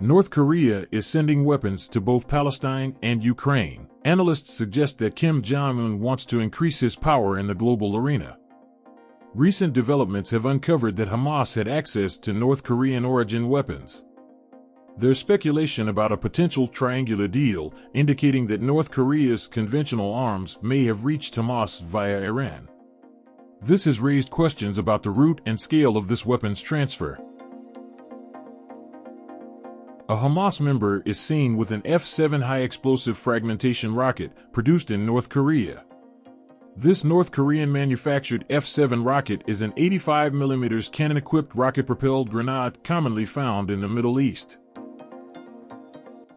North Korea is sending weapons to both Palestine and Ukraine. Analysts suggest that Kim Jong-un wants to increase his power in the global arena. Recent developments have uncovered that Hamas had access to North Korean origin weapons. There's speculation about a potential triangular deal, indicating that North Korea's conventional arms may have reached Hamas via Iran. This has raised questions about the route and scale of this weapons transfer. A Hamas member is seen with an F-7 high-explosive fragmentation rocket produced in North Korea. This North Korean-manufactured F-7 rocket is an 85mm cannon-equipped rocket-propelled grenade commonly found in the Middle East.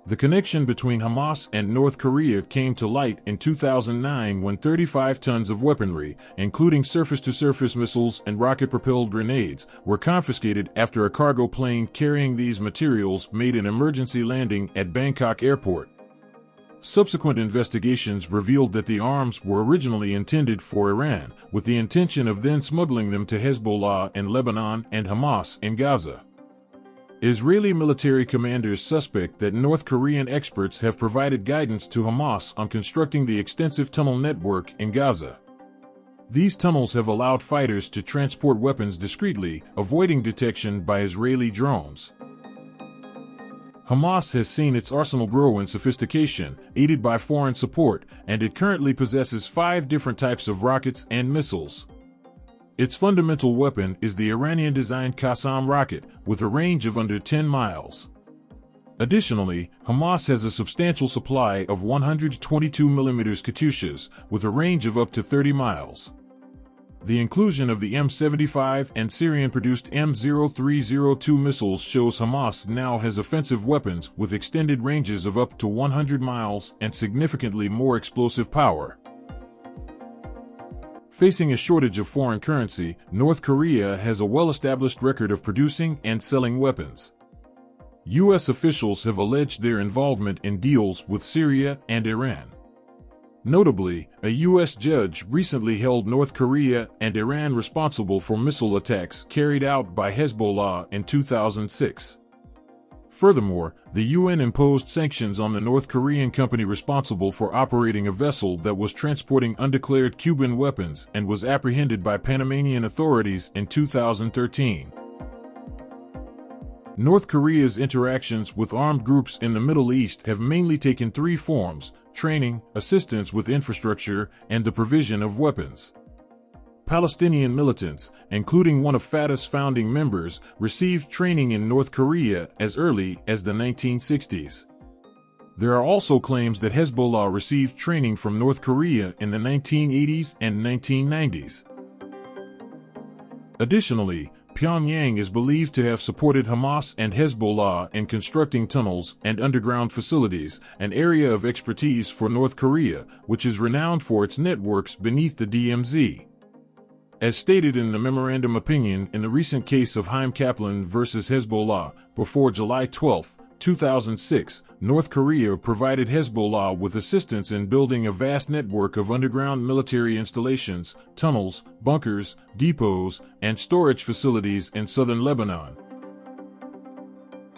The connection between Hamas and North Korea came to light in 2009 when 35 tons of weaponry, including surface-to-surface missiles and rocket-propelled grenades, were confiscated after a cargo plane carrying these materials made an emergency landing at Bangkok Airport. Subsequent investigations revealed that the arms were originally intended for Iran, with the intention of then smuggling them to Hezbollah in Lebanon and Hamas in Gaza. Israeli military commanders suspect that North Korean experts have provided guidance to Hamas on constructing the extensive tunnel network in Gaza. These tunnels have allowed fighters to transport weapons discreetly, avoiding detection by Israeli drones. Hamas has seen its arsenal grow in sophistication, aided by foreign support, and it currently possesses 5 different types of rockets and missiles. Its fundamental weapon is the Iranian-designed Qassam rocket, with a range of under 10 miles. Additionally, Hamas has a substantial supply of 122mm Katyushas, with a range of up to 30 miles. The inclusion of the M75 and Syrian-produced M0302 missiles shows Hamas now has offensive weapons with extended ranges of up to 100 miles and significantly more explosive power. Facing a shortage of foreign currency, North Korea has a well-established record of producing and selling weapons. U.S. officials have alleged their involvement in deals with Syria and Iran. Notably, a U.S. judge recently held North Korea and Iran responsible for missile attacks carried out by Hezbollah in 2006. Furthermore, the UN imposed sanctions on the North Korean company responsible for operating a vessel that was transporting undeclared Cuban weapons and was apprehended by Panamanian authorities in 2013. North Korea's interactions with armed groups in the Middle East have mainly taken 3 forms: training, assistance with infrastructure, and the provision of weapons. Palestinian militants, including one of Fatah's founding members, received training in North Korea as early as the 1960s. There are also claims that Hezbollah received training from North Korea in the 1980s and 1990s. Additionally, Pyongyang is believed to have supported Hamas and Hezbollah in constructing tunnels and underground facilities, an area of expertise for North Korea, which is renowned for its networks beneath the DMZ. As stated in the memorandum opinion in the recent case of Haim Kaplan versus Hezbollah, before July 12, 2006, North Korea provided Hezbollah with assistance in building a vast network of underground military installations, tunnels, bunkers, depots, and storage facilities in southern Lebanon.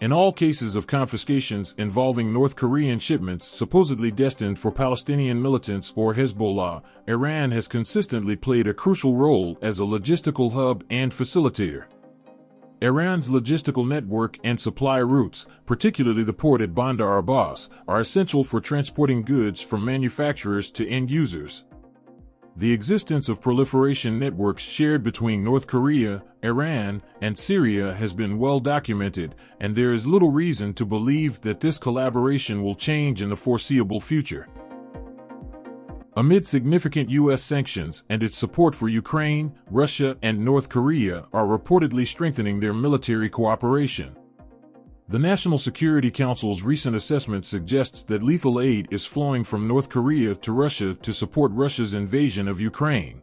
In all cases of confiscations involving North Korean shipments supposedly destined for Palestinian militants or Hezbollah, Iran has consistently played a crucial role as a logistical hub and facilitator. Iran's logistical network and supply routes, particularly the port at Bandar Abbas, are essential for transporting goods from manufacturers to end users. The existence of proliferation networks shared between North Korea, Iran, and Syria has been well documented, and there is little reason to believe that this collaboration will change in the foreseeable future. Amid significant U.S. sanctions and its support for Ukraine, Russia, and North Korea are reportedly strengthening their military cooperation. The National Security Council's recent assessment suggests that lethal aid is flowing from North Korea to Russia to support Russia's invasion of Ukraine.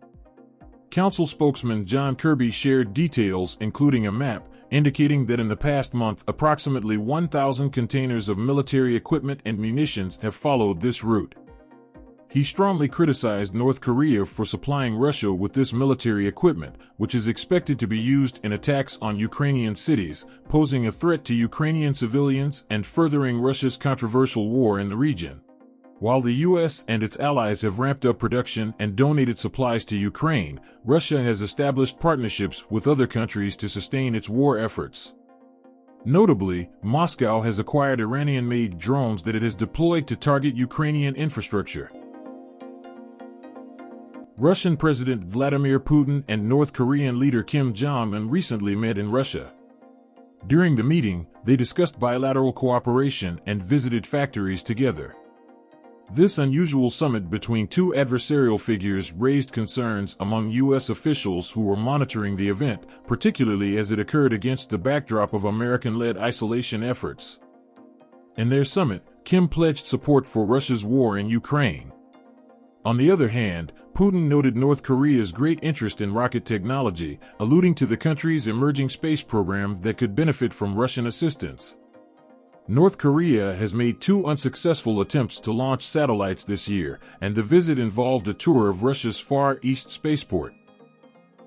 Council spokesman John Kirby shared details, including a map, indicating that in the past month approximately 1,000 containers of military equipment and munitions have followed this route. He strongly criticized North Korea for supplying Russia with this military equipment, which is expected to be used in attacks on Ukrainian cities, posing a threat to Ukrainian civilians and furthering Russia's controversial war in the region. While the U.S. and its allies have ramped up production and donated supplies to Ukraine, Russia has established partnerships with other countries to sustain its war efforts. Notably, Moscow has acquired Iranian-made drones that it has deployed to target Ukrainian infrastructure. Russian President Vladimir Putin and North Korean leader Kim Jong-un recently met in Russia. During the meeting, they discussed bilateral cooperation and visited factories together. This unusual summit between two adversarial figures raised concerns among U.S. officials who were monitoring the event, particularly as it occurred against the backdrop of American-led isolation efforts. In their summit, Kim pledged support for Russia's war in Ukraine. On the other hand, Putin noted North Korea's great interest in rocket technology, alluding to the country's emerging space program that could benefit from Russian assistance. North Korea has made 2 unsuccessful attempts to launch satellites this year, and the visit involved a tour of Russia's Far East spaceport.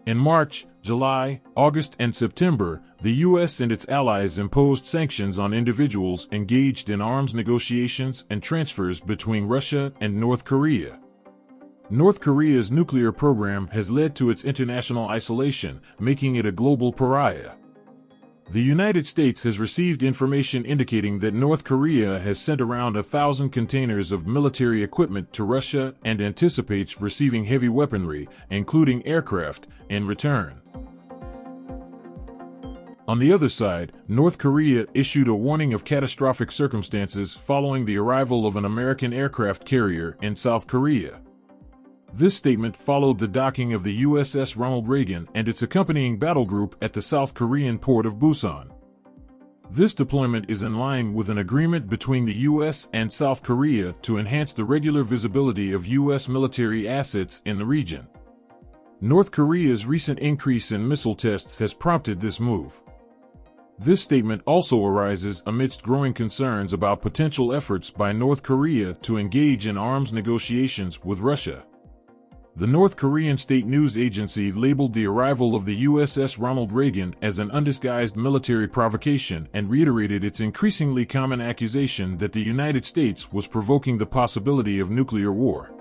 In March, July, August, and September, the U.S. and its allies imposed sanctions on individuals engaged in arms negotiations and transfers between Russia and North Korea. North Korea's nuclear program has led to its international isolation, making it a global pariah. The United States has received information indicating that North Korea has sent around 1,000 containers of military equipment to Russia and anticipates receiving heavy weaponry, including aircraft, in return. On the other side, North Korea issued a warning of catastrophic circumstances following the arrival of an American aircraft carrier in South Korea. This statement followed the docking of the USS Ronald Reagan and its accompanying battle group at the South Korean port of Busan. This deployment is in line with an agreement between the U.S. and South Korea to enhance the regular visibility of U.S. military assets in the region. North Korea's recent increase in missile tests has prompted this move. This statement also arises amidst growing concerns about potential efforts by North Korea to engage in arms negotiations with Russia. The North Korean state news agency labeled the arrival of the USS Ronald Reagan as an undisguised military provocation and reiterated its increasingly common accusation that the United States was provoking the possibility of nuclear war.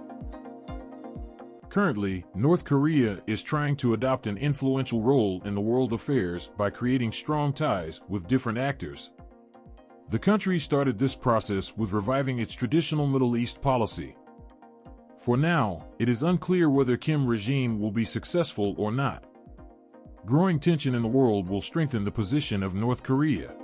Currently, North Korea is trying to adopt an influential role in the world affairs by creating strong ties with different actors. The country started this process with reviving its traditional Middle East policy. For now, it is unclear whether Kim regime will be successful or not. Growing tension in the world will strengthen the position of North Korea.